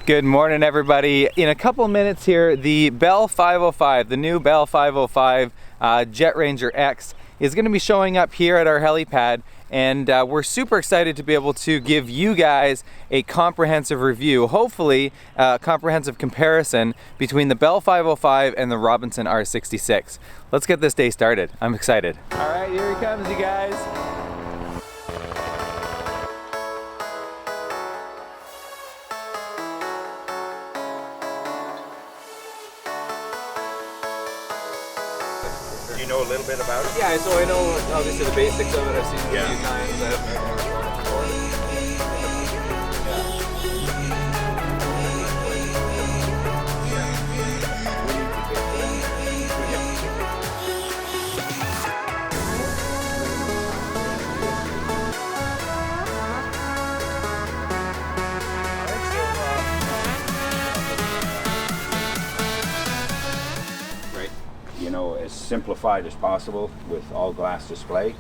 Good morning, everybody. In a couple minutes here, the Bell 505, the new Bell 505 Jetranger X is going to be showing up here at our helipad, and we're super excited to be able to give you guys a comprehensive review, hopefully a comprehensive comparison between the Bell 505 and the Robinson R66. Let's get this day started. I'm excited. All right, here he comes, you guys. Do you know a little bit about it? Yeah, so I know obviously the basics of it. I've seen it a few times. I've never flown it before. You know, as simplified as possible with all glass display.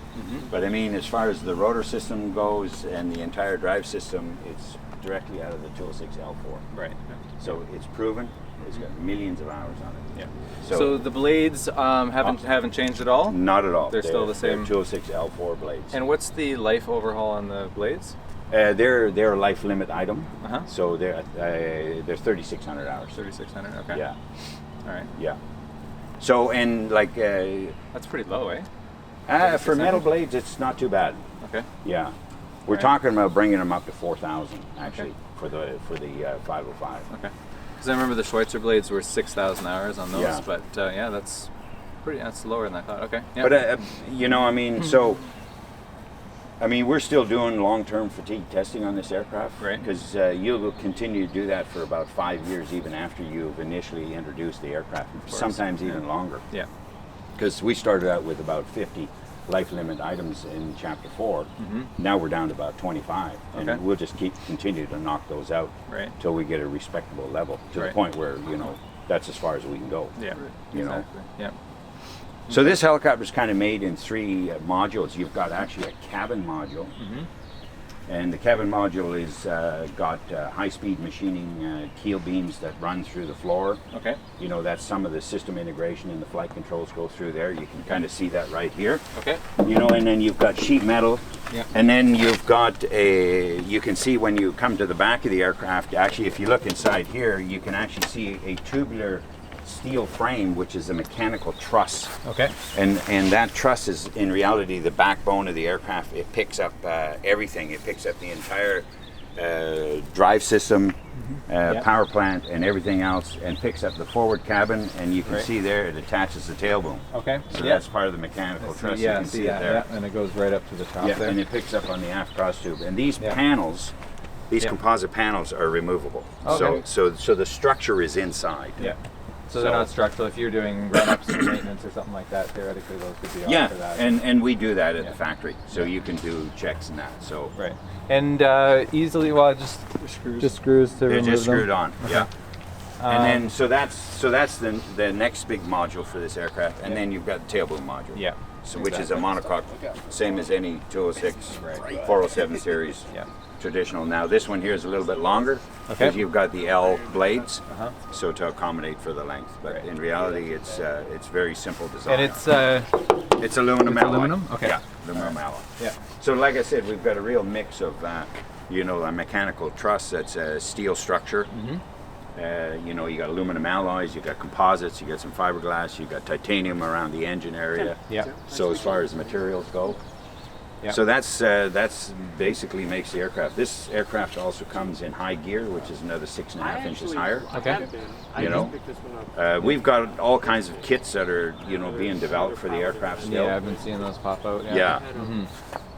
But I mean, as far as the rotor system goes and the entire drive system, it's directly out of the 206 L4. Right. So it's proven. It's got millions of hours on it. Yeah. So the blades haven't changed at all? Not at all. They're still the same. 206 L4 blades. And what's the life overhaul on the blades? They're a life limit item. Uh-huh. So they're 3,600 hours. 3,600. Okay. Yeah. All right. Yeah. So, and like that's pretty low, eh? For metal blades, it's not too bad. Okay. Yeah, we're talking about bringing them up to 4,000 actually for the 505. Okay. Because I remember the Schweitzer blades were 6,000 hours on those, Yeah. but yeah, that's lower than I thought. Okay. Yeah. But you know, I mean, so. I mean, we're still doing long-term fatigue testing on this aircraft, right? Because you'll continue to do that for about 5 years, even after you've initially introduced the aircraft, sometimes even longer. Yeah. Because we started out with about 50 life limit items in Chapter 4. Now we're down to about 25, and we'll just continue to knock those out until we get a respectable level to the point where that's as far as we can go. Yeah. You know. Yeah. So this helicopter is kind of made in 3 modules. You've got actually a cabin module, and the cabin module is got high-speed machining keel beams that run through the floor. Okay. You know, that's some of the system integration and the flight controls go through there. You can kind of see that right here. Okay. You know, and then you've got sheet metal. Yeah. And then you've got you can see when you come to the back of the aircraft, actually if you look inside here, you can actually see a tubular steel frame, which is a mechanical truss. Okay. And that truss is in reality the backbone of the aircraft. It picks up everything. It picks up the entire drive system, power plant, and everything else, and picks up the forward cabin. And you can see there it attaches the tail boom. Okay. So that's part of the mechanical truss. Yeah, you can see it there. Yeah, and it goes right up to the top there. And it picks up on the aft cross tube. And these panels, these composite panels, are removable. Okay. So the structure is inside. Yeah. So they're not structural. If you're doing run-ups or maintenance or something like that, theoretically those could be on for that. and we do that at the factory, so you can do checks and that. So right, and easily, well, just screws to remove them. They're just screwed on. Okay. Yeah. And then so that's the next big module for this aircraft, and then you've got the tail boom module. Yeah. So which is a monocoque, same as any 206, 407 series. Yeah. Traditional. Now this one here is a little bit longer because you've got the L blades, so to accommodate for the length. But in reality, it's very simple design. And it's aluminum alloy. Aluminum? Okay. Yeah, aluminum alloy. Yeah. So like I said, we've got a real mix of a mechanical truss that's a steel structure. You know, you got aluminum alloys, you got composites, you got some fiberglass, you got titanium around the engine area. Yeah. So as far as materials go. Yeah. So that's basically makes the aircraft. This aircraft also comes in high gear, which is another 6.5 inches higher. Okay. You know, we've got all kinds of kits that are being developed for the aircraft still. Yeah, I've been seeing those pop out. Yeah.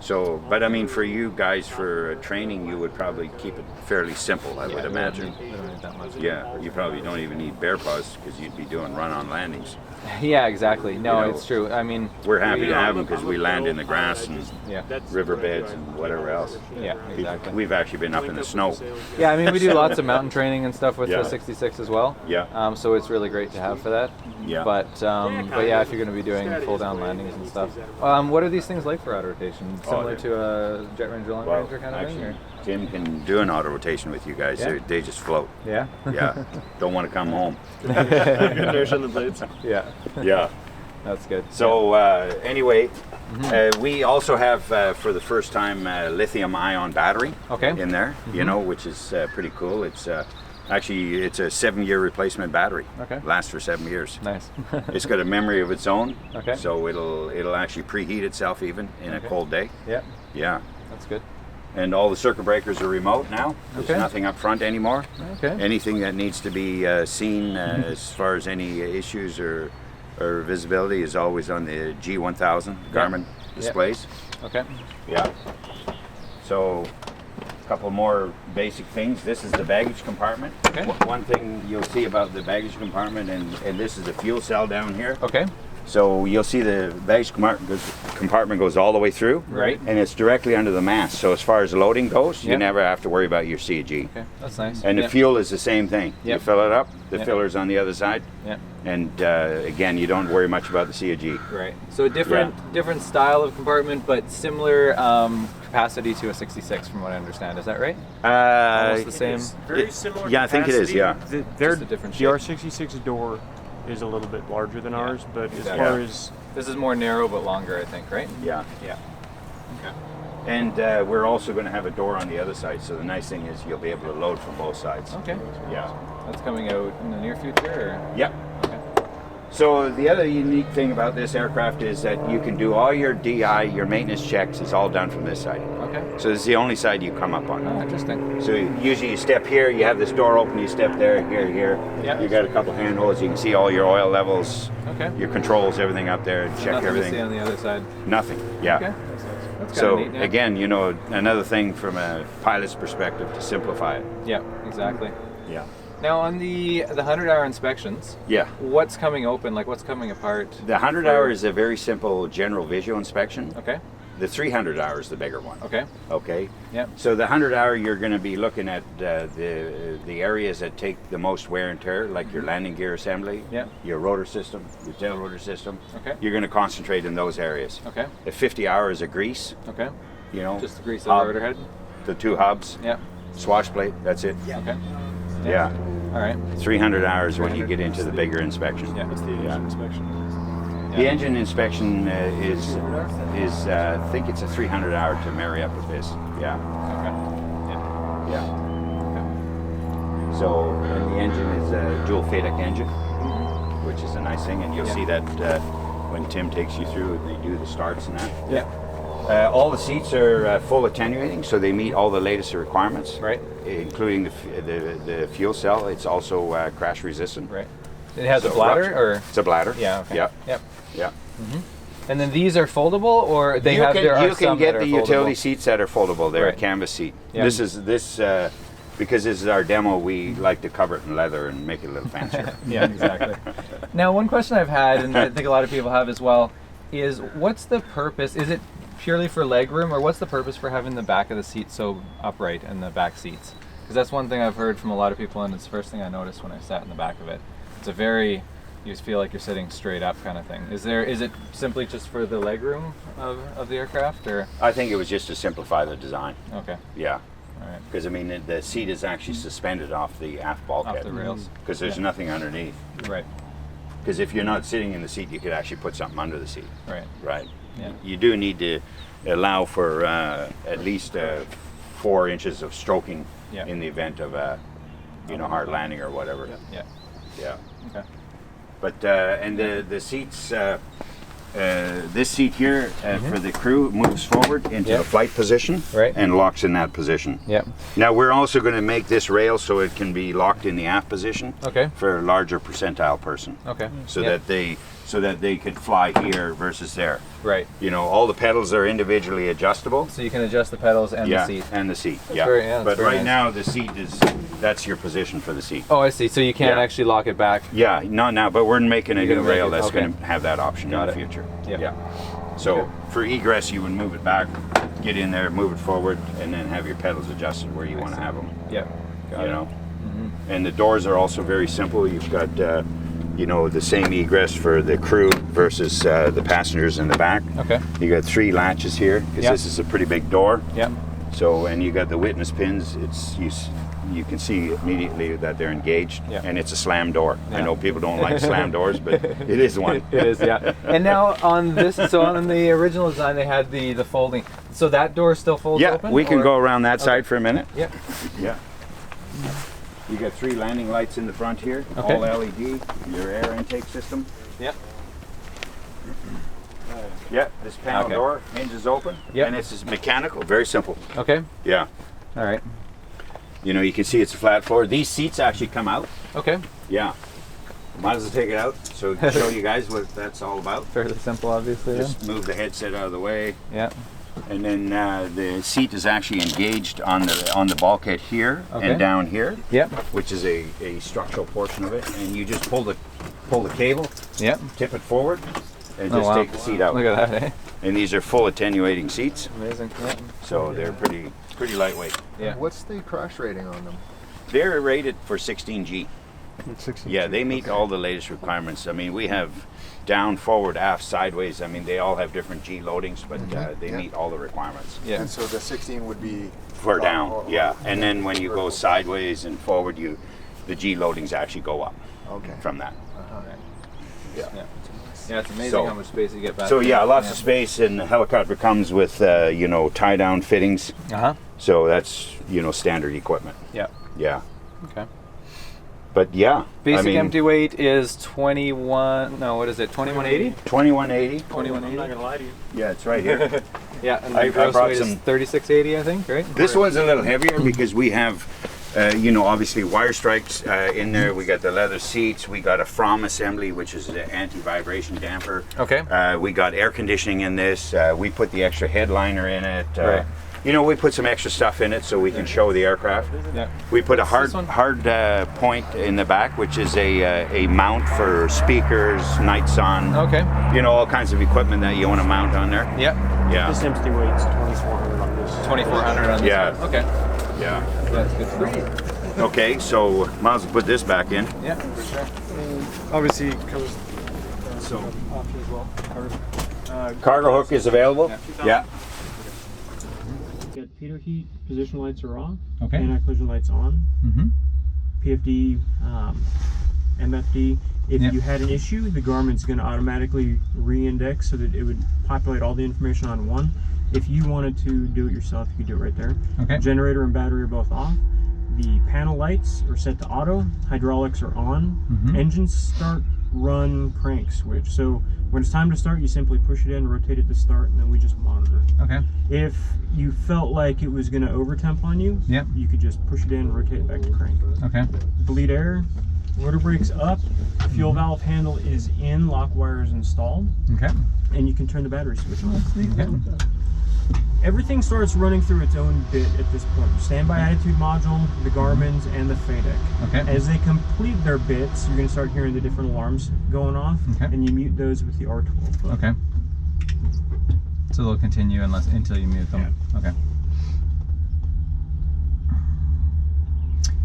So, but I mean, for you guys for training, you would probably keep it fairly simple, I would imagine. We don't need that much. Yeah, you probably don't even need bear paws because you'd be doing run-on landings. Yeah, exactly. No, it's true. I mean, we're happy to have them because we land in the grass and yeah, riverbeds and whatever else. Yeah, exactly. We've actually been up in the snow. Yeah, I mean, we do lots of mountain training and stuff with the 66 as well. Yeah. So it's really great to have for that. Yeah. But yeah, if you're going to be doing full down landings and stuff, what are these things like for auto rotation? Similar to a Jetranger Long Ranger kind of thing? Or? Tim can do an auto rotation with you guys. Yeah. They just float. Yeah. Yeah. Don't want to come home. Good inertia on the blades. Yeah. Yeah. That's good. So anyway, we also have for the first time lithium-ion battery in there. You know, which is pretty cool. It's actually it's a 7-year replacement battery. Okay. Lasts for 7 years. Nice. It's got a memory of its own. Okay. So it'll actually preheat itself even in a cold day. Yeah. Yeah. That's good. And all the circuit breakers are remote now. There's Okay. nothing up front anymore. Okay. Anything that needs to be seen as far as any issues or visibility is always on the G1000 Garmin displays. Okay. Yeah. So a couple more basic things. This is the baggage compartment. Okay. One thing you'll see about the baggage compartment, and this is the fuel cell down here. Okay. So you'll see the baggage compartment goes all the way through. Right. And it's directly under the mast. So as far as loading goes, you Yep. never have to worry about your CG. Okay. That's nice. And the Yep. fuel is the same thing. You Yep. fill it up, the Yep. filler's on the other side. Yeah. And again, you don't worry much about the CG. Right. So a different style of compartment, but similar capacity to a 66, from what I understand. Is that right? Almost the same. Very similar. Yeah, I think it is, yeah. Just a different shape. The R66 door is a little bit larger than ours, but exactly. as far as This is more narrow but longer, I think, right? Yeah. Yeah. Okay. And we're also going to have a door on the other side. So the nice thing is you'll be able to load from both sides. Okay. Yeah. That's coming out in the near future, or? Yep. Okay. So the other unique thing about this aircraft is that you can do all your DI, your maintenance checks is all done from this side. Okay. So this is the only side you come up on. Oh, interesting. So usually you step here, you have this door open, you step there, here. Yeah. You got a couple handholds, you can see all your oil levels, Okay. your controls, everything up there, check Nothing everything. to see on the other side. Nothing. Yeah. Okay. That's So kinda neat, yeah. again, you know, another thing from a pilot's perspective to simplify it. Yeah, exactly. Yeah. Now on the 100-hour inspections, Yeah. what's coming open? Like what's coming apart? The 100 hour is a very simple general visual inspection. Okay. The 300 hour is the bigger one. Okay. Okay. Yep. So the 100 hour, you're going to be looking at the areas that take the most wear and tear, like your landing gear assembly, Yep. your rotor system, your tail rotor system. Okay. You're going to concentrate in those areas. Okay. The 50 hour is a grease, Okay. you know. Just the grease of hub, the rotor head. the 2 hubs, Yeah. swash plate, that's it. Okay. Yeah. All right. 300 hours when you get into the bigger inspection. Yeah. That's the engine inspection. The engine inspection is I think it's a 300 hour to marry up with this. Yeah. Okay. Yeah. Yeah. So, and the engine is a dual FADEC engine, which is a nice thing, and you'll see that when Tim takes you through, they do the starts and that. Yeah. All the seats are full attenuating, so they meet all the latest requirements, Right. including the fuel cell. It's also crash resistant. Right. It has a So bladder, rupture- or? It's a bladder. Yeah. Okay. Yeah. Yep. Yeah. And then these are foldable, or they have? There are You can some get that are the utility foldable. seats that are foldable. They're Right. a canvas seat. Yeah. Because this is our demo. We like to cover it in leather and make it a little fancier. Yeah, exactly. Now, one question I've had, and I think a lot of people have as well, is what's the purpose? Is it purely for leg room, or what's the purpose for having the back of the seat so upright and the back seats? Because that's one thing I've heard from a lot of people, and it's the first thing I noticed when I sat in the back of it. It's a very, you just feel like you're sitting straight up kind of thing. Is it simply just for the leg room of the aircraft, or? I think it was just to simplify the design. Okay, Yeah. all right. Because I mean, the seat is actually suspended off the aft bulkhead. Off the rails. Because there's Yeah. nothing underneath. Right, Because if you're not sitting in the seat, you could actually put something under the seat. right. Right. Yeah. You do need to allow for at least 4 inches of stroking Yeah. in the event of a hard landing or whatever. Yeah, Yeah. okay. But and the seats, this seat here for the crew moves forward into Yeah. the flight position, Right. and locks in that position. Yep. Now we're also going to make this rail so it can be locked in the aft position Okay. for a larger percentile person, Okay. so Yep. that they could fly here versus there. Right. You know, all the pedals are individually adjustable. So you can adjust the pedals and Yeah, the seat. and the seat. That's very- yeah, that's but very right nice. now the seat that's your position for the seat. Oh, I see. So you can't Yeah. actually lock it back. Yeah, not now, but we're making a You're new gonna make rail it- that's okay. going to have that option Got in the it. future. Yep. Yeah. So Okay. for egress, you would move it back, get in there, move it forward, and then have your pedals adjusted where you want to have them. Yep. Got You it. know. And the doors are also very simple. You've got the same egress for the crew versus the passengers in the back. Okay. You got 3 latches here because Yep. this is a pretty big door. Yep. So, and you got the witness pins. You can see immediately that they're engaged, Yeah. and it's a slam door. Yeah. I know people don't like slam doors, but it is one. It is, yeah. And now on this, so on the original design, they had the folding. So that door still folds Yeah, open? we can or- go around that side for a minute. Yeah. Yeah. You got 3 landing lights in the front here, Okay. all LED, your air intake system. Yeah. Yeah, this panel Okay. door hinges open, Yep. and it's mechanical, very simple. Okay. Yeah. All right. You know, you can see it's a flat floor. These seats actually come out. Okay. Yeah. Might as well take it out so show you guys what that's all about. Fairly simple, obviously. Then. Just move the headset out of the way, Yeah. and then the seat is actually engaged on the bulkhead here Okay. and down here, Yep. which is a structural portion of it. And you just pull the cable, Yep. tip it forward, and Oh, just wow. take the seat out. Look at that, eh? And these are full attenuating seats, Amazing. Yeah. so they're pretty lightweight. Yeah. What's the crash rating on them? They're rated for 16G. 16. Yeah, they meet all the latest requirements. I mean, we have down, forward, aft, sideways. I mean, they all have different G loadings, but they Yeah. meet all the requirements. Yeah. And so the 16 would be For down, oh, yeah. And then when you go sideways and forward, the G loadings actually go up Okay. from that. Yeah. Yeah, it's amazing So- how much space you get back. So yeah, lots of space, and the helicopter comes with tie-down fittings. Uh huh. So that's standard equipment. Yeah. Yeah, Okay. but yeah, Basic I mean, empty weight is 21. No, what is it? 2180. 2180. 2180. I'm not gonna lie to you. Yeah, it's right here. Yeah, and I the gross brought weight is some- 3680, I think, right? This one's a little heavier because we have, obviously wire strikes in there. We got the leather seats. We got a From assembly, which is an anti-vibration damper. Okay. We got air conditioning in this. We put the extra headliner in it. Right. We put some extra stuff in it so we can show the aircraft. Yeah. We put a hard this one? point in the back, which is a mount for speakers, nights on. Okay. All kinds of equipment that you want to mount on there. Yeah. Yeah. This empty weight's 2,400 on this. 2400 on this Yeah. one. Okay. Yeah. That's good to know. Okay, so might as well put this back in. Yeah, for sure. Obviously, it comes So off as well. cargo hook is available. Yeah. Get pitot heat, position lights are off. Okay. Anti-collision lights on. Mm-hmm. PFD, MFD. If Yep. you had an issue, the Garmin's going to automatically re-index so that it would populate all the information on one. If you wanted to do it yourself, you could do it right there. Okay. Generator and battery are both off. The panel lights are set to auto. Hydraulics are on. Mhm. Engines start, run, crank switch. So when it's time to start, you simply push it in, rotate it to start, and then we just monitor. Okay. If you felt like it was going to over-temp on you, Yep. you could just push it in, rotate it back to crank. Okay. Bleed air, rotor brakes up, fuel valve handle is in, lock wire is installed, Okay. and you can turn the battery switch on. Okay. Everything starts running through its own bit at this point. Standby attitude module, the Garmin's, and the FADEC. Okay. As they complete their bits, you're going to start hearing the different alarms going off, Okay. and you mute those with the R12 button. Okay. So they'll continue until you mute them. Okay.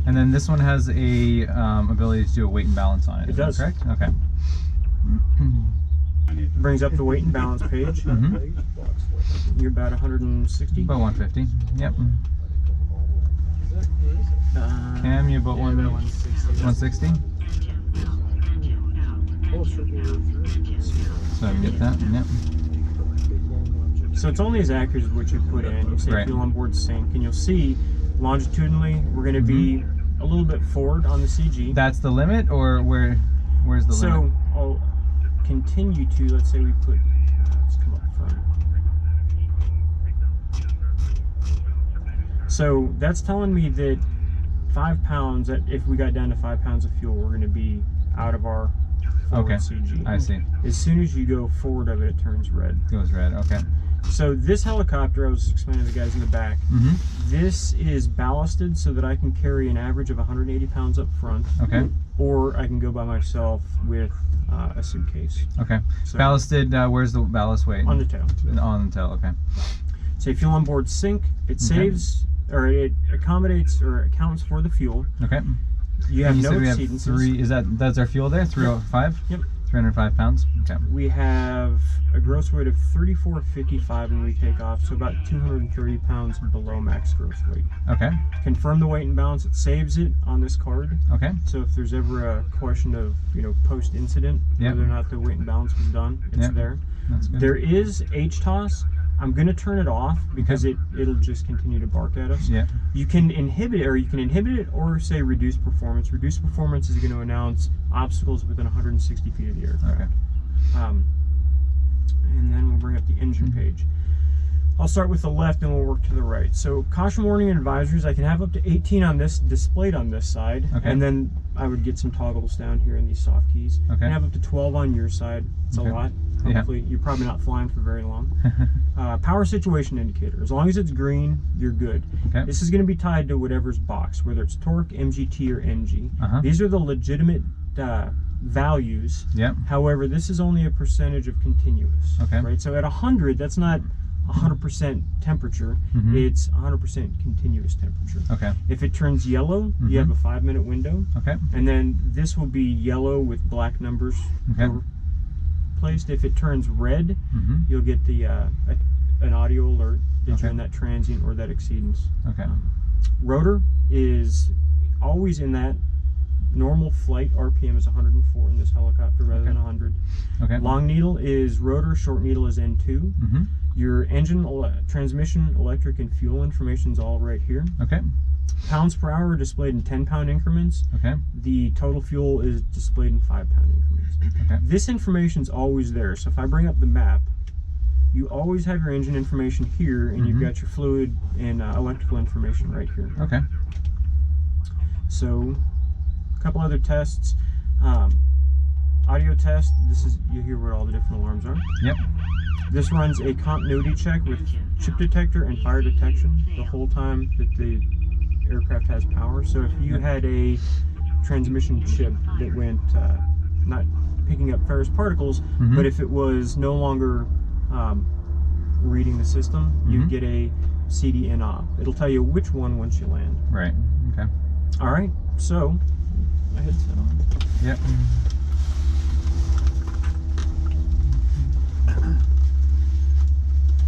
And then this one has a ability to do a weight and balance on it. It is that does. correct? Okay. Brings up the weight and balance page. Mhm. You're about 160. About 150. Yep. Cam, you about 160. So I can get that. Yep. So it's only as accurate as what you put in. You say Right. fuel on board sync, and you'll see longitudinally we're going to be a little bit forward on the CG. That's the limit, or where's the so limit? I'll continue to, let's say we put, let's come up front. So that's telling me that 5 pounds, that if we got down to 5 pounds of fuel, we're going to be out of our forward Okay. CG. I see. As soon as you go forward of it, it turns red. Goes red. Okay. So this helicopter, I was explaining to the guys in the back, Mm-hmm. this is ballasted so that I can carry an average of 180 pounds up front, Okay. or I can go by myself with a suitcase. Okay. So Ballasted. Where's the ballast weight? on the tail. On the tail. Okay. So if fuel on board sync, it saves, or it accommodates or accounts for the fuel. Okay. You have And no said we have exceedances. 3. That's our fuel there? 305. Yep. 305 pounds. Okay. We have a gross weight of 3455 when we take off, so about 230 pounds below max gross weight. Okay. Confirm the weight and balance. It saves it on this card. Okay. So if there's ever a question of, you know, post-incident, Yep. whether or not the weight and balance was done, it's Yep. there. That's good. There is H-toss. I'm going to turn it off because it'll just continue to bark at us. Yeah. You can inhibit it or say reduce performance. Reduce performance is going to announce obstacles within 160 feet of the aircraft. Okay. And then we'll bring up the engine page. I'll start with the left and we'll work to the right. So caution, warning, and advisories, I can have up to 18 on this, displayed on this side. Okay. And then I would get some toggles down here in these soft keys. Okay. And have up to 12 on your side. It's Okay. a lot. Yeah. Hopefully, you're probably not flying for very long. Power situation indicator. As long as it's green, you're good. Okay. This is going to be tied to whatever's boxed, whether it's torque, MGT, or NG. Uh-huh. These are the legitimate values. Yep. However, this is only a percentage of continuous. Okay. Right. So at 100, that's not 100% temperature. Mhm. It's 100% continuous temperature. Okay. If it turns yellow, you have a 5-minute window, Okay. and then this will be yellow with black numbers Okay. placed. If it turns red, Mm-hmm. you'll get the an audio alert that Okay. you're in that transient or that exceedance. Okay. Rotor is always in that. Normal flight RPM is 104 in this helicopter rather than 100. Okay. Long needle is rotor, short needle is N2. Mm-hmm. Your engine, transmission, electric, and fuel information is all right here. Okay. Pounds per hour are displayed in 10-pound increments. Okay. The total fuel is displayed in 5-pound increments. Okay. This information is always there. So if I bring up the map, you always have your engine information here, and you've got your fluid and electrical information right here. Okay. So a couple other tests. Audio test, this is, you hear where all the different alarms are. Yep. This runs a continuity check with chip detector and fire detection the whole time that the aircraft has power. So if you had a transmission chip that went not picking up ferrous particles, but if it was no longer reading the system, you'd get a CDN off. It'll tell you which one once you land. Right. Okay. All right, so my headset on. Yep.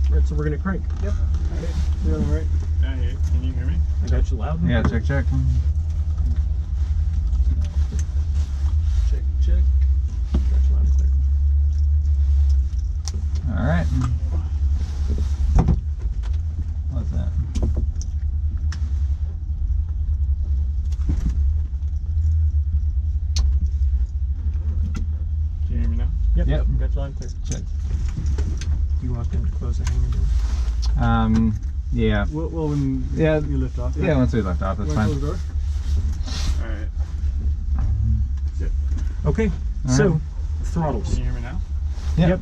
Right, so we're gonna crank. Yep. Okay. You're on the right. Can you hear me? I got you loud. Yeah. Check. Check. Check, check. Got you loud and clear. All right. What's that? Can you hear me now? Yep. Yep. Got you loud and clear. Check. Do you want them to close the hangar door? Yeah. Well, when Yeah. you lift off. Yeah. Once we left off, that's Wanna fine. close the door? Alright. Okay, All so right. throttles. Can you hear me now? Yep.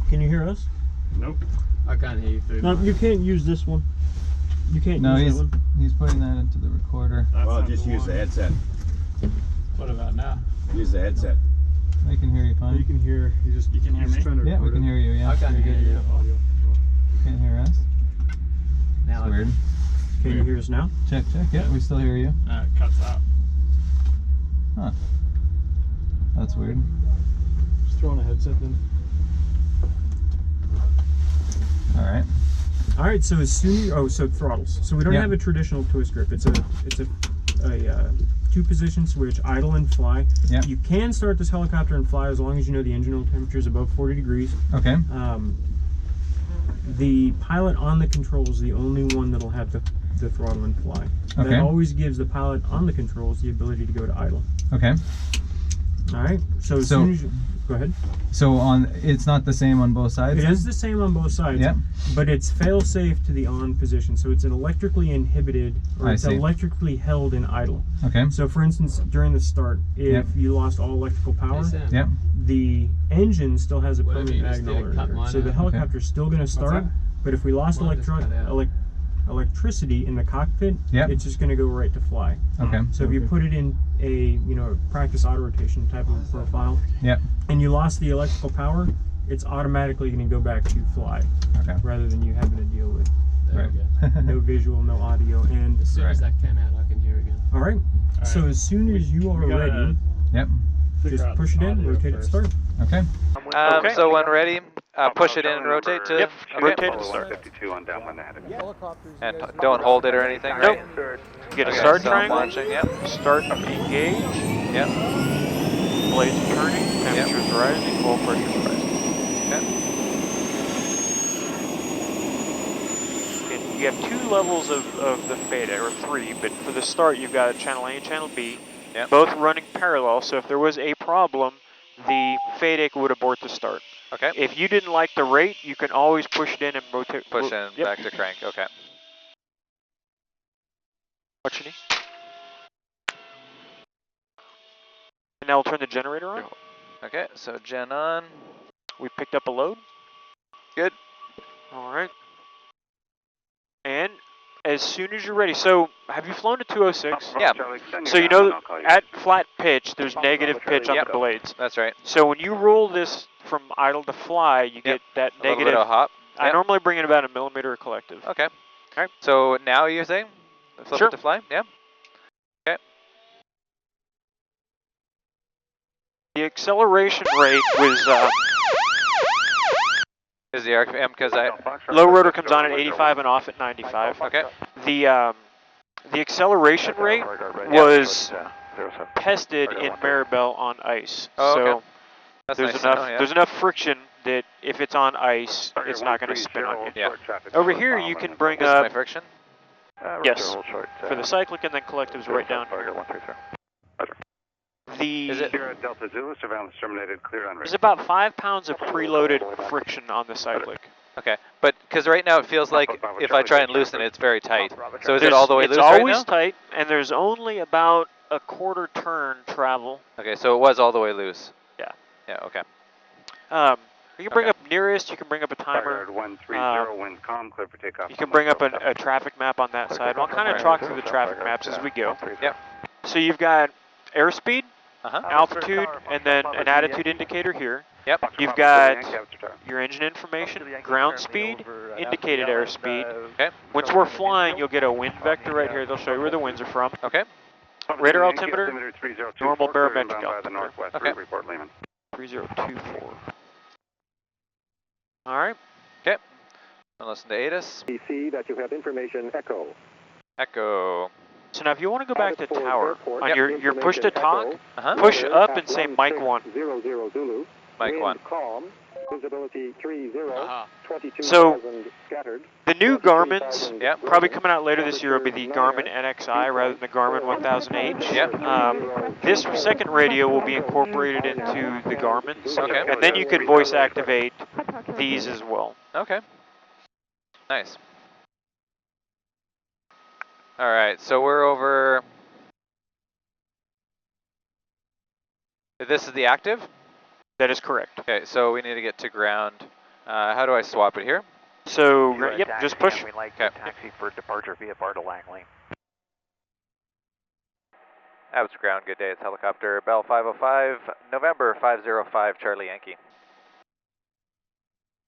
Can you hear us? Nope. I can't hear you through. No, you can't use this one. You can't No, use he's that one. he's putting that into the recorder. Well, just use the headset. What about now? Use the headset. We can hear you fine. You can hear. You can hear me. Yeah, we can hear you. Yeah. I can't hear you. Audio. Can't hear us. Now That's weird. Can you hear us now? Check. Check. Yeah, we still hear you. It cuts out. Huh. That's weird. Just throw on a headset then. All right. All right, so as soon so throttles. So we don't Yep. have a traditional twist grip. It's a two position switch, idle and fly. Yep. You can start this helicopter and fly as long as you know the engine oil temperature is above 40 degrees. Okay. The pilot on the controls is the only one that'll have the throttle and fly. Okay. That always gives the pilot on the controls the ability to go to idle. Okay. All right. So as So- soon as you go ahead. So it's not the same on both sides. It is the same on both sides. Yep. But it's fail-safe to the on position. So it's an electrically inhibited, or I it's see. electrically held in idle. Okay. So for instance, during the start, if Yep. you lost all electrical power, Yep. the engine still has a Whatever permanent you just did, magnolia. cut mine So the out. helicopter's still going to start, that? but if we lost Mine just cut out. electricity in the cockpit, Yep. it's just going to go right to fly. Okay. So if you put it in a practice auto rotation type of profile, Yep. and you lost the electrical power, it's automatically going to go back to fly, Okay. rather than you having to deal with There we go. no visual, no audio. And As soon as Right. that came out, I can hear again. all right, so as soon as you are ready, Yep. just push it in, rotate it, start. Okay. Okay. So when ready, push it in and rotate to. Yep. Okay. Rotate and start. 52 on downwind ahead. And don't hold it or anything, right? Nope. Get a Okay, start so I'm triangle. launching. Yep. Start engage. Yep. Blades turning. Temperature's rising. Full pressure's rising. Okay. And you have two levels of the fader, or three, but for the start you've got channel A and channel B, Yep. both running parallel, so if there was a problem, the FADEC would abort the start. Okay. If you didn't like the rate, you can always push it in and rotate. Push in Yep. back to crank. Okay. Watch your knee. And now we'll turn the generator on. Okay. So gen on. We picked up a load. Good. All right. And as soon as you're ready, so have you flown to 206? Yeah. So you know at flat pitch, there's negative pitch on Yep. the blades. That's right. So when you roll this from idle to fly, you get that A little bit negative. of hop. I Yep. normally bring in about 1 millimeter collective. Okay. Alright. So now you're saying? Flip Sure. it to fly? Yeah. Okay. The acceleration rate was Is the RPM because low rotor comes on at 85 and off at 95. Okay. The acceleration rate was tested in Maribel on ice. Oh, so okay. That's there's nice to enough know, yeah. there's enough friction that if it's on ice, it's not going to spin on you. Yeah. Over here you can bring This is my up friction. yes for the cyclic and then collectives right down here. Is it? Delta Zulu, surveillance terminated, clear on There's about 5 pounds of preloaded friction on the cyclic. Okay. But because right now it feels like if I try and loosen it, it's very tight. So is it There's- all the way it's loose right always now? tight, and there's only about a quarter turn travel. Okay. So it was all the way loose. Yeah. Yeah. Okay. You can bring Okay. up nearest, you can bring up a timer. 130, wind calm, clear for takeoff. You can bring up a traffic map on that side. I'll kind of talk through the traffic maps as we go. Yep. So you've got airspeed, Uh-huh. altitude, and then an attitude indicator here. Yep. You've got your engine information, ground speed, indicated airspeed. Okay. Once we're flying, you'll get a wind vector right here. They'll show you where the winds are from. Okay. Radar altimeter, normal barometric altimeter. Okay. Report Lehman. 3024. All right. Okay. And listen to ATIS. PC that you have information echo. Echo. So now if you want to go back to tower, on Yep. your push to talk, Uh-huh. push up and say mic 1. 00 Zulu. Mic Wind 1. calm. Visibility 30. 22,000 So, scattered. The new Garmin's, Yep. probably coming out later this year, will be the Garmin NXI rather than the Garmin 1000H. Yep. This second radio will be incorporated into the Garmin's. Okay. And then you could voice activate these as well. Okay. Nice. All right, so we're over. This is the active? That is correct. Okay, so we need to get to ground. How do I swap it here? So, yep, just push. Okay. Taxi for departure via Bar to Langley. Abs ground, good day, it's helicopter Bell 505, November 505, Charlie Yankee.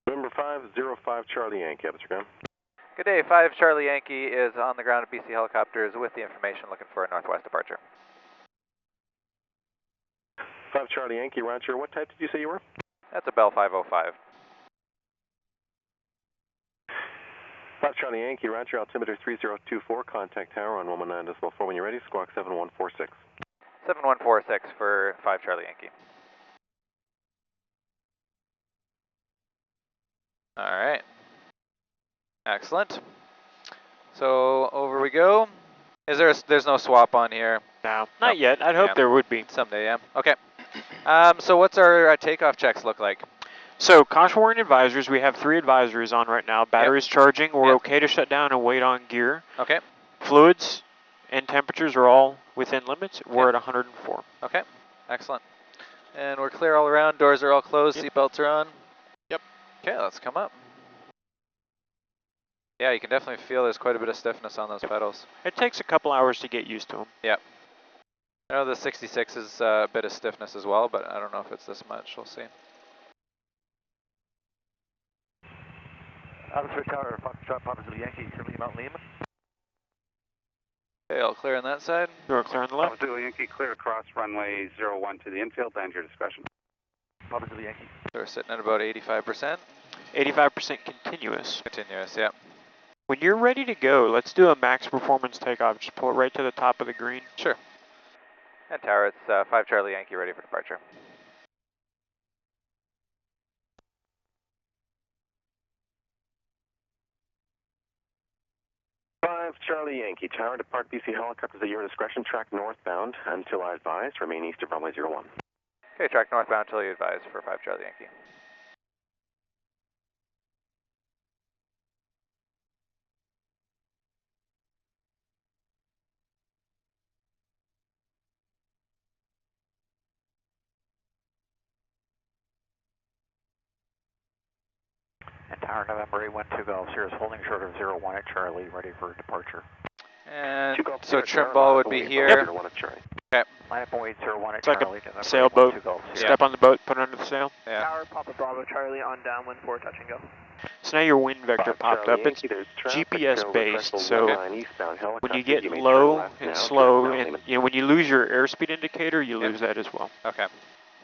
Number 505 Charlie Yankee, ground. Good day, 5 Charlie Yankee is on the ground at BC Helicopters with the information looking for a northwest departure. 5 Charlie Yankee, Roger. What type did you say you were? That's a Bell 505. 5 Charlie Yankee, Roger. Altimeter 3024. Contact tower on 119.4 when you're ready. Squawk 7146. 7146 for 5 Charlie Yankee. All right. Excellent. So over we go. Is there's no swap on here? No, not yet. I'd hope Yeah. there would be. Someday, yeah. Okay. So what's our takeoff checks look like? So, caution warning advisories, we have 3 advisories on right now. Batteries charging, we're Yep. okay to shut down and wait on gear. Okay. Fluids and temperatures are all within limits. We're Yep. at 104. Okay. Excellent. And we're clear all around. Doors are all closed. Yep. Seatbelts are on. Yep. Okay, let's come up. Yeah, you can definitely feel there's quite a bit of stiffness on those pedals. It takes a couple hours to get used to them. Yep. I know the 66 is a bit of stiffness as well, but I don't know if it's this much. We'll see. Atmosphere Tower, Foxtrot, Papa Zulu Yankee, currently Mount Lima. Okay, all clear on that side. You're clear on the left. Papa Zulu Yankee, clear across runway 01 to the infield, land your discretion. Papa Zulu Yankee. So we're sitting at about 85%. 85% continuous. Continuous, yeah. When you're ready to go, let's do a max performance takeoff. Just pull it right to the top of the green. Sure. And tower, it's 5 Charlie Yankee ready for departure. Charlie Yankee, tower, depart BC helicopters at your discretion, track northbound until I advise, remain east of runway 01. Okay, track northbound until you advise for 5 Charlie Yankee. And tower November 812 Golf, Sierra's holding short of 01 at Charlie, ready for departure. And so trim ball would be here. Okay. Line up on 801 at It's like Charlie. a sailboat. Yeah. Step on the boat, put it under the sail. Yeah. Tower, Papa Bravo Charlie on downwind 4, touch and go. So now your wind vector popped up. It's GPS based, so when you get low and slow, and when you lose your airspeed indicator, you lose that as well. Okay.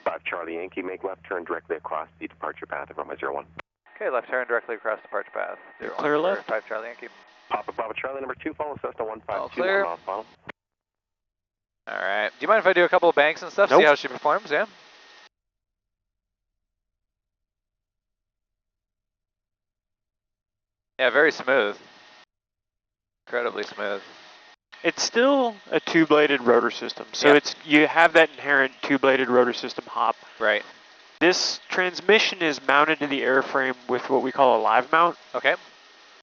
5 Charlie Yankee, make left turn directly across the departure path of runway 01. Okay, left turn directly across departure path. Clear left. 5 Charlie Yankee. Papa Bravo Charlie number 2, follow Cessna 152. All clear. Follow. All right. Do you mind if I do a couple of banks and stuff? Nope. See how she performs? Yeah. Yeah, very smooth. Incredibly smooth. It's still a two-bladed rotor system, so Yeah. you have that inherent two-bladed rotor system hop. Right. This transmission is mounted to the airframe with what we call a live mount. Okay.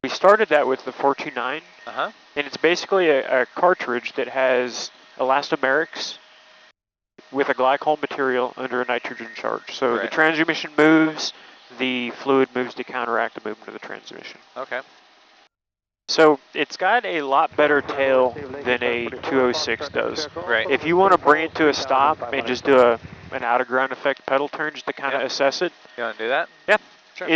We started that with the 429, Uh-huh. and it's basically a cartridge that has elastomerics with a glycol material under a nitrogen charge. So the Right. transmission moves, the fluid moves to counteract the movement of the transmission. Okay. So it's got a lot better tail than a 206 does. Right. If you want to bring it to a stop and just do an out-of-ground effect pedal turn just to kind of assess it, You want to do that? yeah, Sure.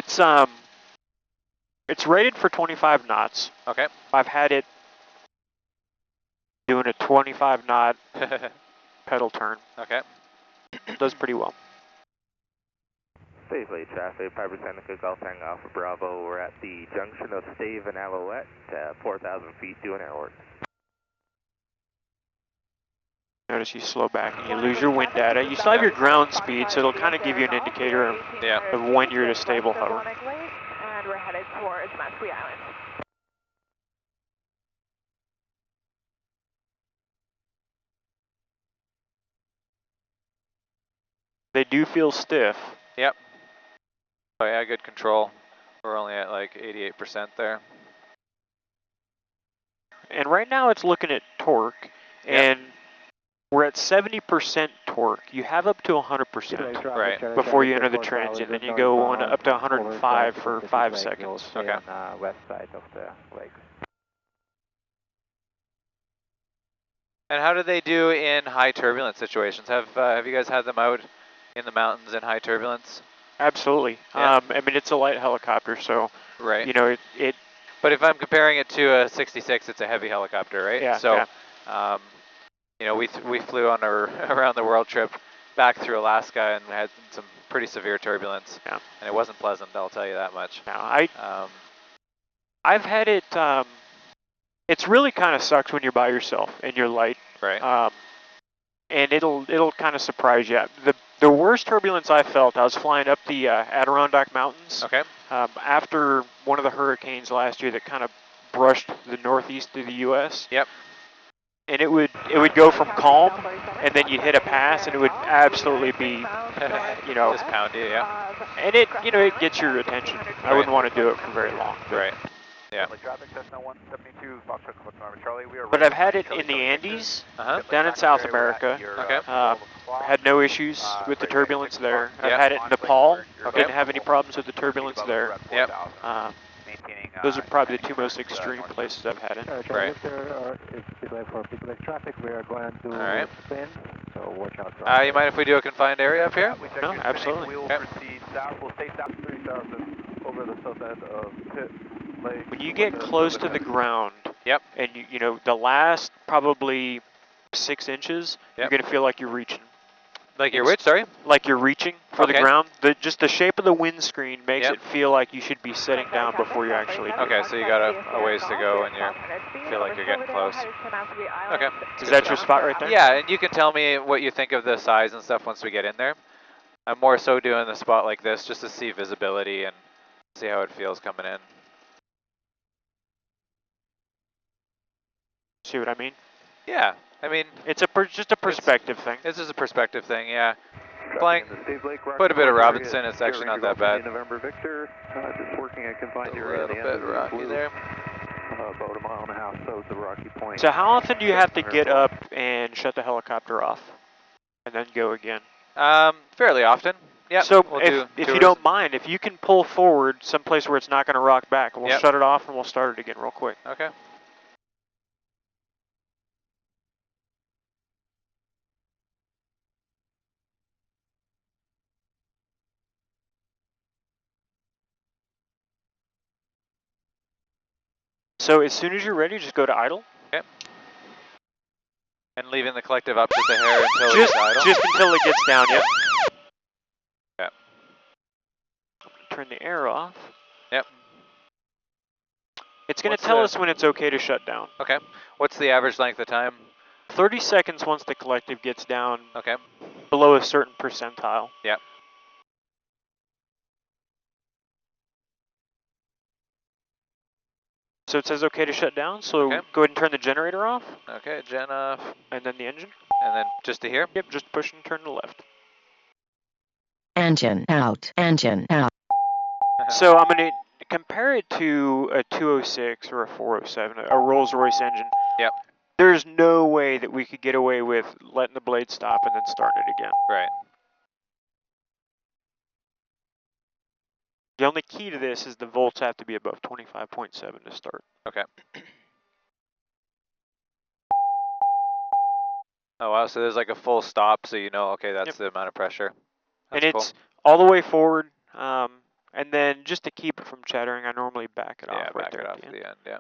it's rated for 25 knots. Okay. I've had it doing a 25 knot pedal turn. Okay. Does pretty well. Safely traffic, 5% of Golf Tango Alpha Bravo. We're at the junction of Stave and Alouette, 4,000 feet, doing airwork. Notice you slow back and you lose your wind data. You still have your ground speed, so it'll kind of give you an indicator of when you're at a stable hover. And we're headed towards Masqui Island. They do feel stiff. Yep. Oh yeah, good control. We're only at like 88% there. And right now it's looking at torque, and we're at 70% torque. You have up to 100% Right. before you enter the transient, then you go on up to 105 for 5 seconds. Okay. On west side of the lake. And how do they do in high turbulence situations? Have you guys had them out in the mountains in high turbulence? Absolutely. Yeah. I mean, it's a light helicopter, so Right. you know it. But if I'm comparing it to a 66, it's a heavy helicopter, right? Yeah. So, yeah. you know, we flew on a around the world trip back through Alaska and had some pretty severe turbulence. Yeah. And it wasn't pleasant, I'll tell you that much. Now, I've had it. It's really kind of sucks when you're by yourself and you're light. Right. And it'll kind of surprise you. The worst turbulence I felt, I was flying up the Adirondack Mountains. Okay. After one of the hurricanes last year that kind of brushed the northeast of the U.S. Yep. And it would go from calm, and then you'd hit a pass, and it would absolutely be, you know, Just pound you, yeah. and it gets your attention. I wouldn't want to do it for very long. Right. Yeah. Traffic, Cessna 172, Foxtrot, Charlie. We are But I've had it in the Andes, down in South America. Okay. Had no issues with the turbulence there. I've had it in Nepal. Didn't have any problems with the turbulence there. Yep. Those are probably the two most extreme places I've had it. Right. For people traffic, we are going to Alright. spin, so watch out. You mind if we do a confined area up here? No, absolutely. We will proceed south. We'll stay south 3,000 over the south end of Pitt Lake. When you get close to the ground, Yep. And you know, the last probably 6 inches, you're going to feel like you're reaching. Like you're which, sorry? Like you're reaching for the Okay. ground. Just the shape of the windscreen makes it feel like you should be sitting down before you actually do. Okay, so you got a ways to go and you feel like you're getting close. Okay. Is that your spot right there? Yeah, and you can tell me what you think of the size and stuff once we get in there. I'm more so doing the spot like this just to see visibility and see how it feels coming in. See what I mean? Yeah, I mean, it's just a perspective thing. It's just a perspective thing, yeah. Flying quite a bit of Robinson, it's actually not that bad. November Victor, just working a confined A area. little bit rocky there. About a mile and a half south of Rocky Point. So how often do you have to get up and shut the helicopter off, and then go again? Fairly often. Yeah. So we'll if you don't mind, if you can pull forward someplace where it's not going to rock back, we'll shut it off and we'll start it again real quick. Okay. So as soon as you're ready, just go to idle. Okay. And leaving the collective up just a hair until it gets idle? Just until it gets down, yep. Okay. I'm going to turn the air off. Yep. It's going to tell us when it's okay to shut down. Okay. What's the average length of time? 30 seconds once the collective gets down Okay. below a certain percentile. Yep. So it says okay to shut down, so Okay. go ahead and turn the generator off. Okay, gen off. And then the engine. And then just to here? Yep, just push and turn to the left. Engine out, engine out. So I'm going to compare it to a 206 or a 407, a Rolls-Royce engine. Yep. There's no way that we could get away with letting the blade stop and then starting it again. Right. The only key to this is the volts have to be above 25.7 to start. Okay. Oh wow, so there's like a full stop, so you know, okay, that's the amount of pressure. That's and it's all the way forward, and then just to keep it from chattering, I normally back it off right there it at off the at end. the end, yeah.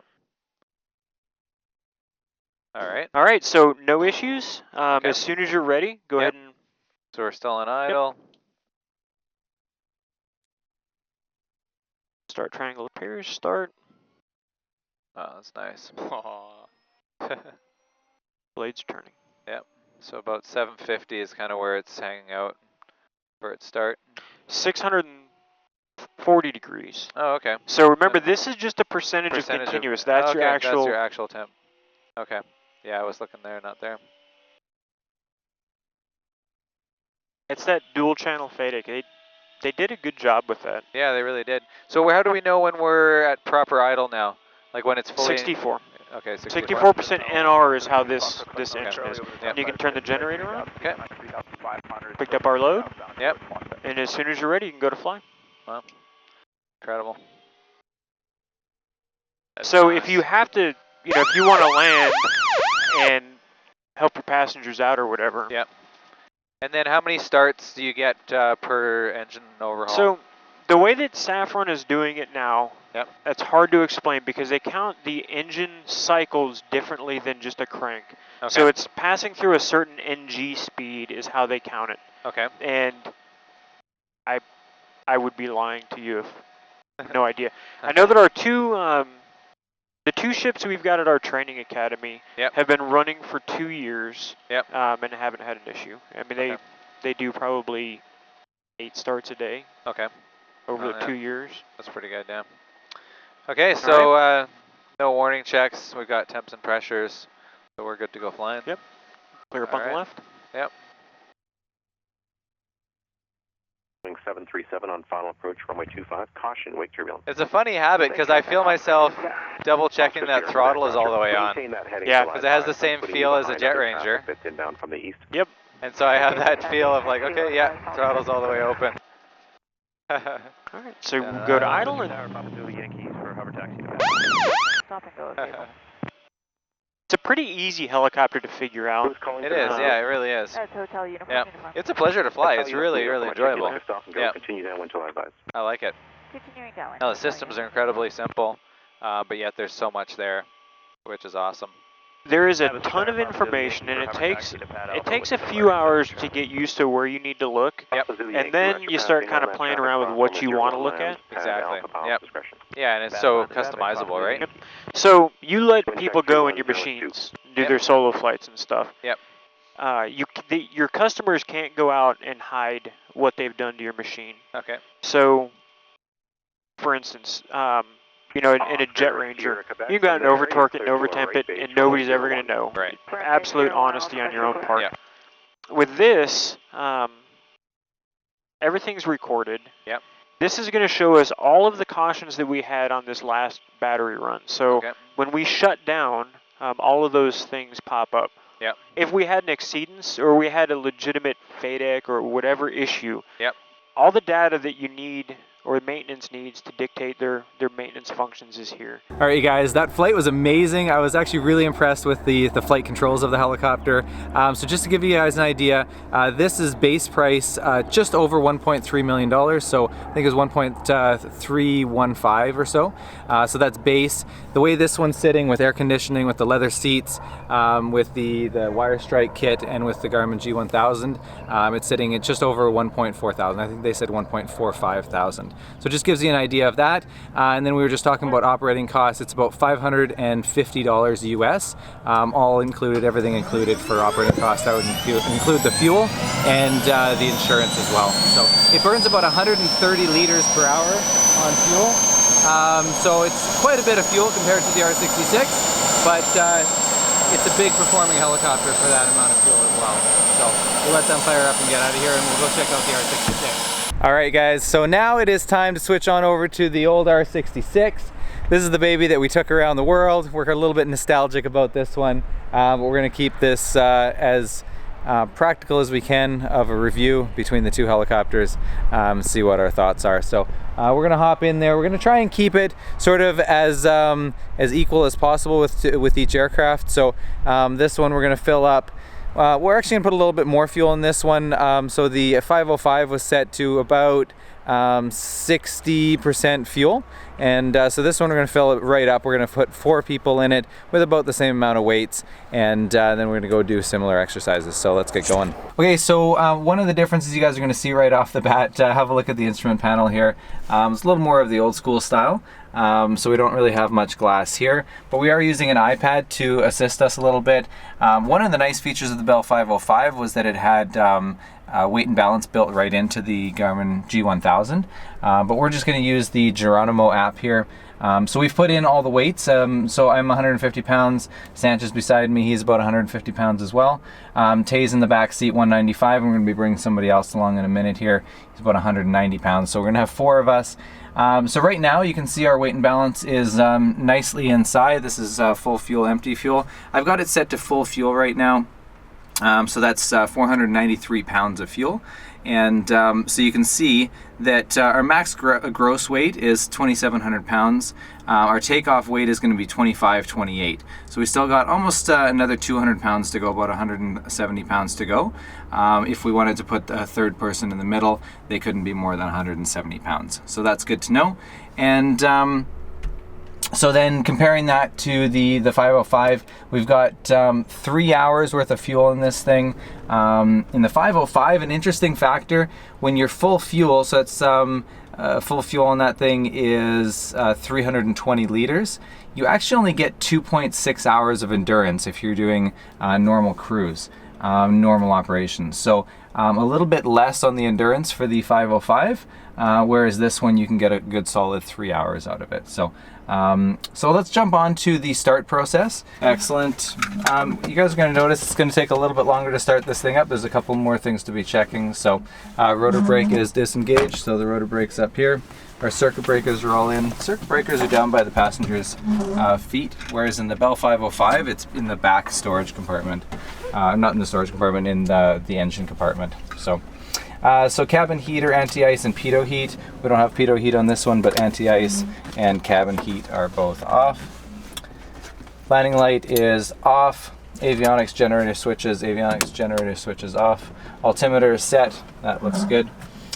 All right. All right, so no issues. Okay. As soon as you're ready, go ahead and... So we're still on idle. Start triangle appears, start. Oh, that's nice. Blade's turning. Yep. So about 750 is kind of where it's hanging out for its start. 640 degrees. Oh, okay. So remember, this is just a percentage of continuous. That's your actual... That's your actual temp. Okay. Yeah, I was looking there, not there. It's that dual channel FADEC. They did a good job with that. Yeah, they really did. So how do we know when we're at proper idle now? Like when it's fully... 64. Okay, 64. 64% NR is how this engine is. Yep. And you can turn the generator on. Okay. Picked up our load. Yep. And as soon as you're ready, you can go to fly. Wow. Incredible. That's So nice. if you have to, you know, if you want to land and help your passengers out or whatever. Yep. And then how many starts do you get per engine overhaul? So the way that Safran is doing it now, that's hard to explain because they count the engine cycles differently than just a crank. Okay. So it's passing through a certain NG speed is how they count it. Okay. And I would be lying to you if no idea. Okay. I know that our the two ships we've got at our training academy have been running for 2 years and haven't had an issue. I mean, they do probably 8 starts a day. Okay. Over the 2 years. That's pretty good, yeah. Okay, so no warning checks. We've got temps and pressures, so we're good to go flying. Yep. Clear up on the left. Yep. 737 on final approach, runway 25. Caution, wake turbulence. It's a funny habit because I feel myself double checking that throttle is all the way on. Yeah, because it has the same feel as a Jetranger. Inbound from the east. Yep. And so I have that feel of like, okay, yeah, throttle's all the way open. Alright, so go to idle and... It's a pretty easy helicopter to figure out. It is, yeah, it really is. That's hotel uniform. Yeah, it's a pleasure to fly. It's really, really enjoyable. Yeah, Continue downwind till advised. I like it. Continuing downwind. No, the systems are incredibly simple, but yet there's so much there. Which is awesome. There is a ton of information, and it takes a few hours to get used to where you need to look. Yep. And then you start kind of playing around with what you want to look at. Exactly. Yep. Yeah, and it's so customizable, right? Yep. So you let people go in your machines, do their solo flights and stuff. Yep. Your customers can't go out and hide what they've done to your machine. Okay. So, for instance, you know, in a Jetranger, you can go out and over-torque it and over-temp it, and nobody's ever going to know. Right. Absolute honesty on your own part. Yeah. With this, everything's recorded. Yep. This is going to show us all of the cautions that we had on this last battery run. So when we shut down, all of those things pop up. Yep. If we had an exceedance or we had a legitimate FADEC or whatever issue, yep, all the data that you need or maintenance needs to dictate their maintenance functions is here. All right, you guys, that flight was amazing. I was actually really impressed with the flight controls of the helicopter. So just to give you guys an idea, this is base price just over $1.3 million. So I think it was 1.315 or so. So that's base. The way this one's sitting with air conditioning, with the leather seats, with the wire strike kit, and with the Garmin G1000, it's sitting at just over 1.4 thousand. I think they said 1.45 thousand. So it just gives you an idea of that. And then we were just talking about operating costs. It's about $550 US, all included, everything included for operating costs. That would include the fuel and the insurance as well. So it burns about 130 liters per hour on fuel. So it's quite a bit of fuel compared to the R66, but it's a big performing helicopter for that amount of fuel as well. So we'll let them fire up and get out of here, and we'll go check out the R66. All right, guys, so now it is time to switch on over to the old R66. This is the baby that we took around the world. We're a little bit nostalgic about this one, but we're gonna keep this as practical as we can of a review between the two helicopters, see what our thoughts are. So we're gonna hop in there. We're gonna try and keep it sort of as equal as possible with each aircraft. So this one we're gonna fill up. We're actually gonna put a little bit more fuel in this one. So the 505 was set to about 60% fuel, and so this one we're going to fill it right up. We're going to put 4 people in it with about the same amount of weights, and then we're going to go do similar exercises. So let's get going. Okay, so one of the differences you guys are going to see right off the bat, have a look at the instrument panel here. It's a little more of the old school style. So we don't really have much glass here, but we are using an iPad to assist us a little bit. One of the nice features of the Bell 505 was that it had weight and balance built right into the Garmin G1000, but we're just going to use the Geronimo app here. So we've put in all the weights. So I'm 150 pounds. Sanchez beside me, he's about 150 pounds as well. Tay's in the back seat, 195. I'm going to be bringing somebody else along in a minute here. He's about 190 pounds. So we're going to have 4 of us. So right now you can see our weight and balance is nicely inside. This is full fuel, empty fuel. I've got it set to full fuel right now. So that's 493 pounds of fuel. And so you can see that our max gross weight is 2,700 pounds. Our takeoff weight is going to be 2528. So we still got almost another 200 pounds to go, about 170 pounds to go. If we wanted to put a third person in the middle, they couldn't be more than 170 pounds. So that's good to know. And so then comparing that to the 505, we've got 3 hours worth of fuel in this thing. In the 505, an interesting factor, when you're full fuel, so it's full fuel on that thing is 320 liters. You actually only get 2.6 hours of endurance if you're doing normal cruise, normal operations. So a little bit less on the endurance for the 505, whereas this one you can get a good solid 3 hours out of it. So let's jump on to the start process. Excellent. You guys are going to notice it's going to take a little bit longer to start this thing up. There's a couple more things to be checking. So rotor brake is disengaged, so the rotor brake's up here. Our circuit breakers are all in. Circuit breakers are down by the passenger's feet, whereas in the Bell 505 it's in the back storage compartment. Not in the storage compartment, in the engine compartment. So cabin heater, anti-ice, and pitot heat. We don't have pitot heat on this one, but anti-ice and cabin heat are both off. Landing light is off. Avionics generator switches off. Altimeter is set. That looks good.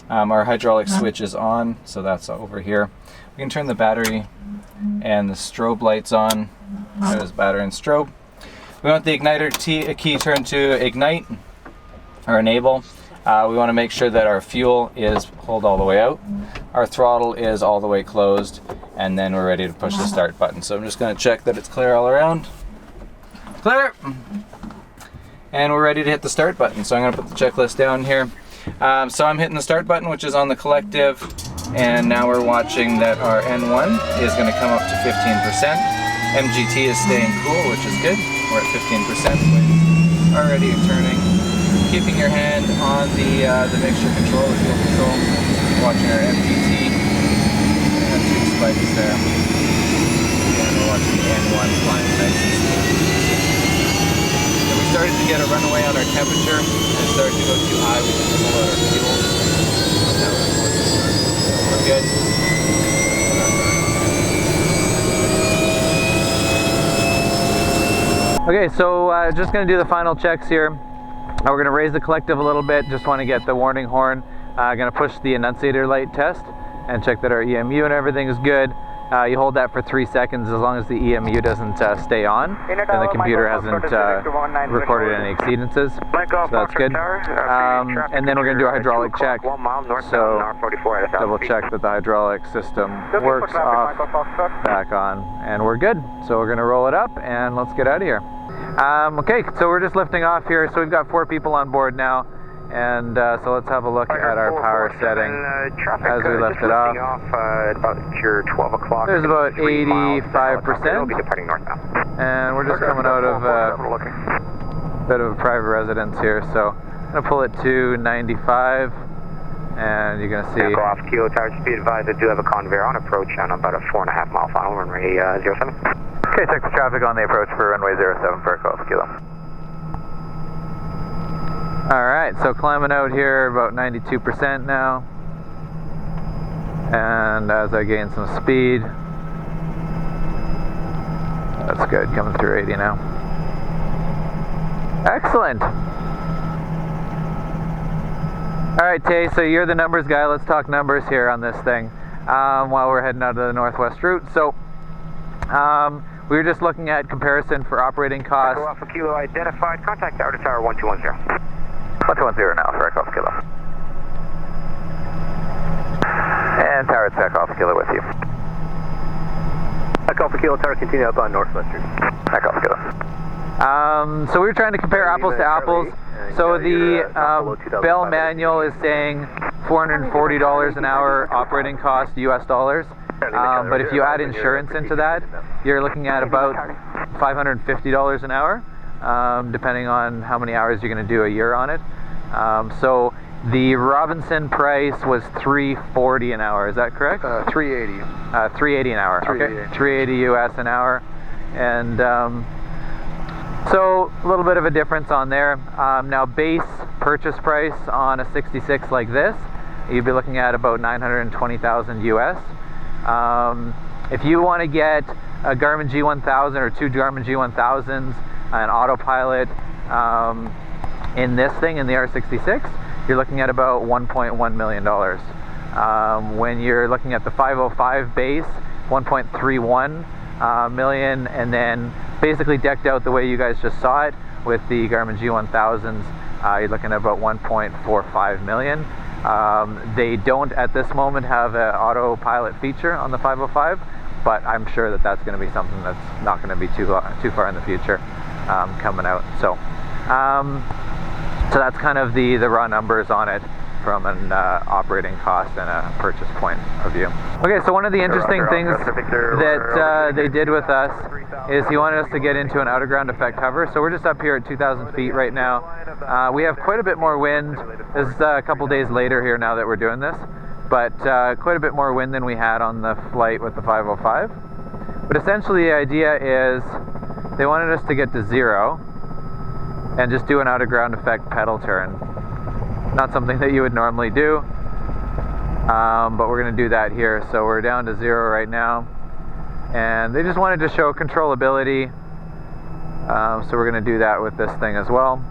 Our hydraulic switch is on, so that's over here. We can turn the battery and the strobe lights on. There's battery and strobe. We want the igniter key turned to ignite or enable. We want to make sure that our fuel is pulled all the way out, our throttle is all the way closed, and then we're ready to push the start button. So I'm just going to check that it's clear all around. Clear! And we're ready to hit the start button. So I'm going to put the checklist down here. So I'm hitting the start button, which is on the collective, and now we're watching that our N1 is going to come up to 15%. MGT is staying cool, which is good. We're at 15%, winds already turning. Keeping your hand on the mixture control, the fuel control. Watching our MGT. And 2 spikes there. And we're watching the N1 flying nice and smooth. So we started to get a runaway on our temperature and started to go too high. We just pulled out our fuel. Now we're good. Okay, so just going to do the final checks here. We're going to raise the collective a little bit, just want to get the warning horn. Going to push the enunciator light test and check that our EMU and everything is good. You hold that for 3 seconds. As long as the EMU doesn't stay on, then the computer hasn't recorded any exceedances, so that's good. And then we're going to do a hydraulic check, so double check that the hydraulic system works off, back on, and we're good. So we're going to roll it up and let's get out of here. Okay, so we're just lifting off here. So we've got 4 people on board now, and so let's have a look at our power setting as we lift it off. About your 12 o'clock. There's about 85%, and we're just coming out of a bit of a private residence here, so I'm going to pull it to 95, and you're going to see... Go off kilo tires, speed advised. I do have a conveyor on approach on about a 4.5 mile final, runway 07. Okay, check the traffic on the approach for runway 07 for Golf Kilo. Alright, so climbing out here about 92% now. And as I gain some speed, that's good, coming through 80 now. Excellent! Alright, Tay, so you're the numbers guy. Let's talk numbers here on this thing while we're heading out of the northwest route. So, we were just looking at comparison for operating costs. Alpha Kilo identified. Contact Tower to Tower 1210. 1210 now for Echo Alpha Kilo. And Tower to Echo Alpha Kilo with you. Echo Alpha Kilo Tower, continue up on northwest route. Echo Alpha Kilo. So we were trying to compare apples to apples. So the Bell manual is saying $440 an hour operating cost, US dollars. But if you add insurance into that, you're looking at about $550 an hour, depending on how many hours you're going to do a year on it. So the Robinson price was $340 an hour. Is that correct? $380. $380 an hour. Okay, $380 US an hour, and so a little bit of a difference on there. Now base purchase price on a 66 like this, you'd be looking at about $920,000 US. If you want to get a Garmin G1000 or 2 Garmin G1000s, an autopilot in this thing, in the R66, you're looking at about $1.1 million. When you're looking at the 505 base, 1.31 million, and then basically decked out the way you guys just saw it with the Garmin G1000s, you're looking at about 1.45 million. They don't at this moment have an autopilot feature on the 505, but I'm sure that that's going to be something that's not going to be too far in the future coming out. So that's kind of the raw numbers on it from an operating cost and a purchase point of view. Okay, so one of the interesting things that they did with us is he wanted us to get into an out-of-ground effect hover. So we're just up here at 2,000 feet right now. We have quite a bit more wind. This is a couple days later here now that we're doing this, but quite a bit more wind than we had on the flight with the 505. But essentially the idea is they wanted us to get to 0 and just do an out-of-ground effect pedal turn. Not something that you would normally do, but we're going to do that here. So we're down to 0 right now, and they just wanted to show controllability, so we're going to do that with this thing as well.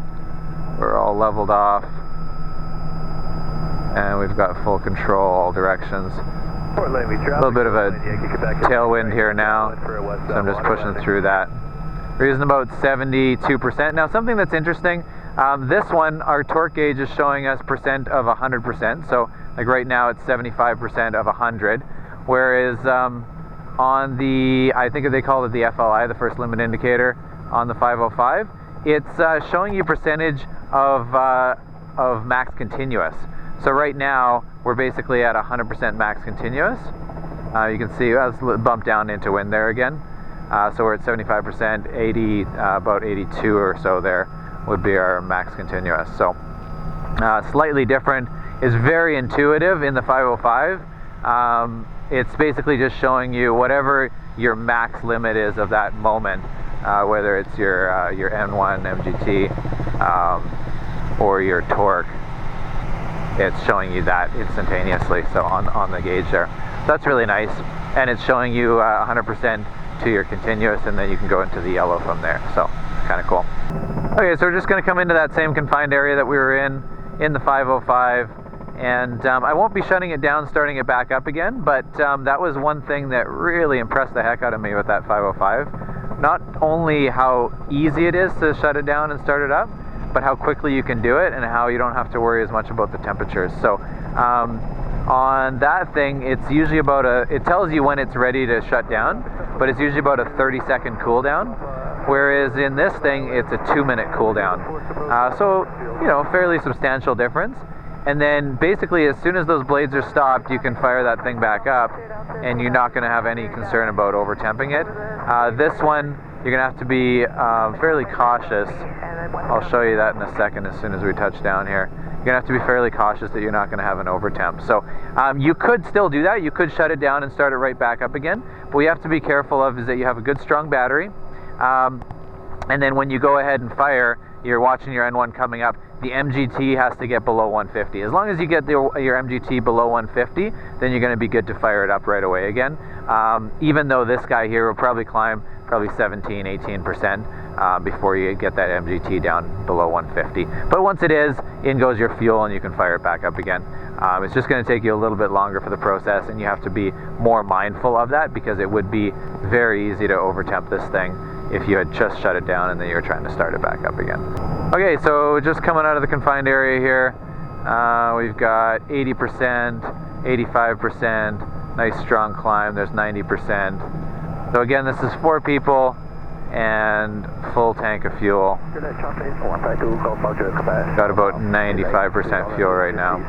We're all leveled off, and we've got full control all directions. little bit of a tailwind here now, so I'm just pushing through that. We're using about 72%. Now something that's interesting, this one, our torque gauge is showing us percent of 100%, so like right now it's 75% of 100, whereas on the, I think they call it the FLI, the first limit indicator on the 505, it's showing you percentage of max continuous. So right now we're basically at 100% max continuous. You can see let's bump down into wind there again. So we're at 75%, 80, about 82 or so there would be our max continuous. So slightly different. Is very intuitive in the 505. It's basically just showing you whatever your max limit is of that moment, whether it's your N1 MGT or your torque. It's showing you that instantaneously, so on the gauge there. So that's really nice, and it's showing you 100% to your continuous, and then you can go into the yellow from there, so kind of cool. Okay, so we're just going to come into that same confined area that we were in the 505, and I won't be shutting it down, starting it back up again, but that was one thing that really impressed the heck out of me with that 505. Not only how easy it is to shut it down and start it up, but how quickly you can do it and how you don't have to worry as much about the temperatures. So on that thing, it's usually about it tells you when it's ready to shut down, but it's usually about a 30-second cool down, whereas in this thing it's a 2-minute cool down. So, you know, fairly substantial difference. And then basically as soon as those blades are stopped, you can fire that thing back up and you're not going to have any concern about over-temping it. This one, you're going to have to be fairly cautious. I'll show you that in a second as soon as we touch down here. You're going to have to be fairly cautious that you're not going to have an over-temp. So you could still do that. You could shut it down and start it right back up again. But what you have to be careful of is that you have a good strong battery. And then when you go ahead and fire, you're watching your N1 coming up, the MGT has to get below 150. As long as you get your MGT below 150, then you're going to be good to fire it up right away again. Even though this guy here will probably climb 17, 18% before you get that MGT down below 150. But once it is, in goes your fuel and you can fire it back up again. It's just going to take you a little bit longer for the process, and you have to be more mindful of that because it would be very easy to overtemp this thing if you had just shut it down and then you're trying to start it back up again. Okay, so just coming out of the confined area here, we've got 80%, 85%, nice strong climb, there's 90%. So again, this is 4 people and full tank of fuel. Got about 95% fuel right now.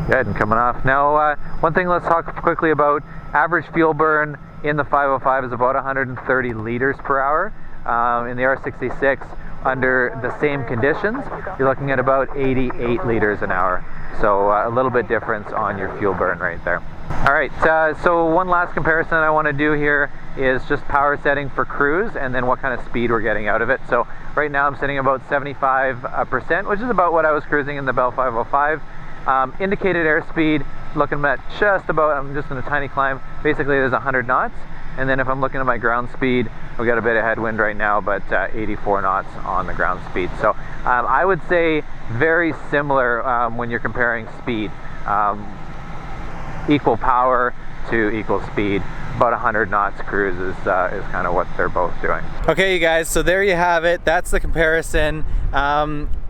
Good, and coming off. Now, one thing let's talk quickly about. Average fuel burn in the 505 is about 130 liters per hour. In the R66, under the same conditions, you're looking at about 88 liters an hour. So a little bit difference on your fuel burn right there. All right, so one last comparison I want to do here is just power setting for cruise and then what kind of speed we're getting out of it. So right now I'm sitting about 75%, which is about what I was cruising in the Bell 505. Indicated airspeed, looking at just about, I'm just in a tiny climb, basically there's 100 knots. And then if I'm looking at my ground speed, we've got a bit of headwind right now, but 84 knots on the ground speed. So I would say very similar when you're comparing speed. Equal power to equal speed. About 100 knots cruise is kind of what they're both doing. Okay, you guys, so there you have it. That's the comparison.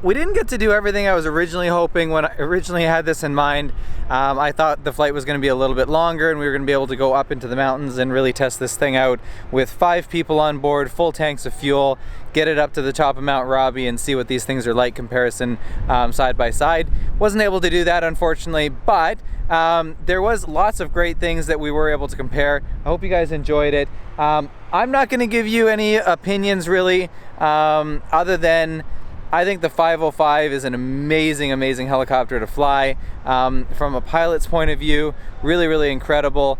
We didn't get to do everything I was originally hoping when I originally had this in mind. I thought the flight was going to be a little bit longer and we were going to be able to go up into the mountains and really test this thing out with 5 people on board, full tanks of fuel, get it up to the top of Mount Robbie and see what these things are like comparison side by side. Wasn't able to do that, unfortunately, but there was lots of great things that we were able to compare. I hope you guys enjoyed it. I'm not going to give you any opinions really, other than I think the 505 is an amazing, amazing helicopter to fly. From a pilot's point of view, really, really incredible.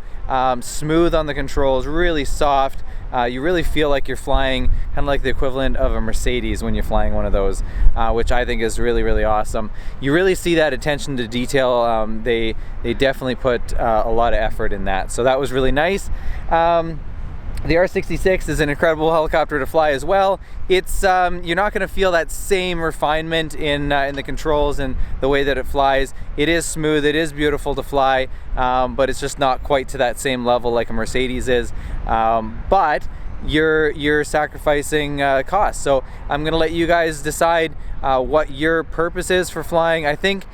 Smooth on the controls, really soft. You really feel like you're flying kind of like the equivalent of a Mercedes when you're flying one of those, which I think is really, really awesome. You really see that attention to detail. They definitely put a lot of effort in that. So that was really nice. The R66 is an incredible helicopter to fly as well. It's you're not going to feel that same refinement in the controls and the way that it flies. It is smooth, it is beautiful to fly, but it's just not quite to that same level like a Mercedes is. But you're sacrificing cost. So I'm going to let you guys decide what your purpose is for flying. I think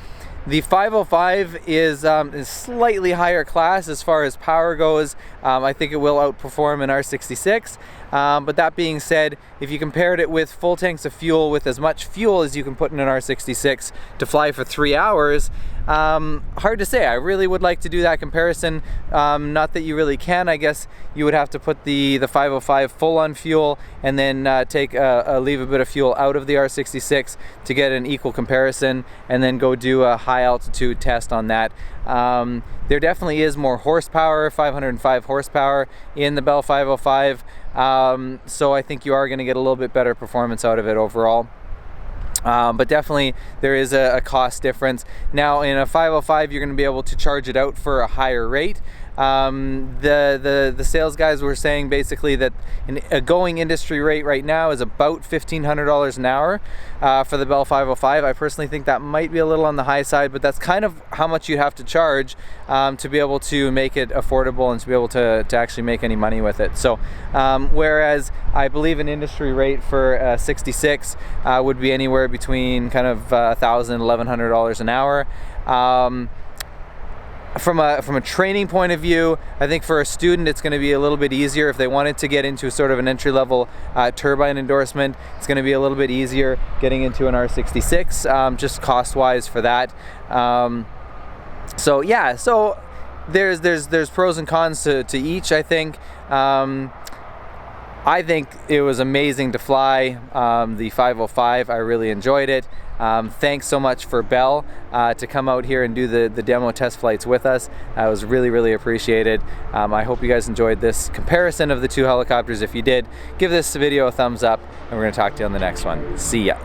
the 505 is slightly higher class as far as power goes. I think it will outperform an R66. But that being said, if you compared it with full tanks of fuel with as much fuel as you can put in an R66 to fly for 3 hours, hard to say. I really would like to do that comparison. Not that you really can. I guess you would have to put the 505 full on fuel and then leave a bit of fuel out of the R66 to get an equal comparison, and then go do a high altitude test on that. There definitely is more horsepower, 505 horsepower in the Bell 505, so I think you are going to get a little bit better performance out of it overall. But definitely there is a cost difference. Now in a 505 you're going to be able to charge it out for a higher rate. The sales guys were saying basically that a going industry rate right now is about $1,500 an hour for the Bell 505. I personally think that might be a little on the high side, but that's kind of how much you have to charge to be able to make it affordable and to be able to actually make any money with it. So whereas I believe an industry rate for 66 would be anywhere between kind of $1,000, $1,100 an hour. From a training point of view, I think for a student it's going to be a little bit easier. If they wanted to get into sort of an entry-level turbine endorsement, it's going to be a little bit easier getting into an R66, just cost-wise for that. So yeah, so there's pros and cons to each, I think. I think it was amazing to fly the 505. I really enjoyed it. Thanks so much for Bell to come out here and do the demo test flights with us. It was really appreciated. I hope you guys enjoyed this comparison of the two helicopters. If you did, give this video a thumbs up, and we're going to talk to you on the next one. See ya.